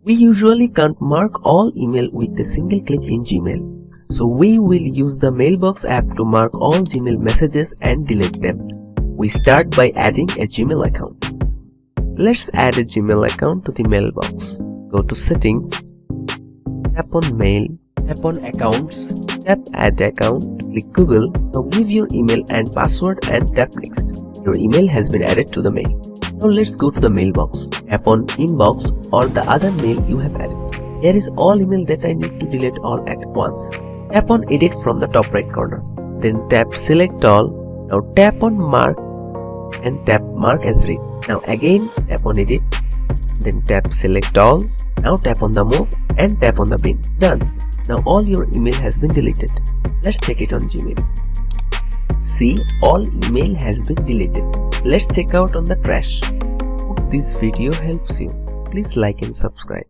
We usually can't mark all email with a single click in Gmail. So we will use the Mailbox app to mark all Gmail messages and delete them. We start by adding a Gmail account. Let's add a Gmail account to the Mailbox. Go to Settings, tap on Mail, tap on Accounts, tap Add Account, click Google. Now give your email and password and tap Next. Your email has been added to the mail. Now let's go to the Mailbox. Tap on Inbox or the other mail you have added. Here is all email that I need to delete all at once. Tap on Edit from the top right corner. Then tap Select All. Now tap on Mark and tap Mark as Read. Now again tap on Edit. Then tap Select All. Now tap on the Move and tap on the Bin. Done. Now all your email has been deleted. Let's check it on Gmail. See, all email has been deleted. Let's check out on the trash. Hope this video helps you. Please like and subscribe.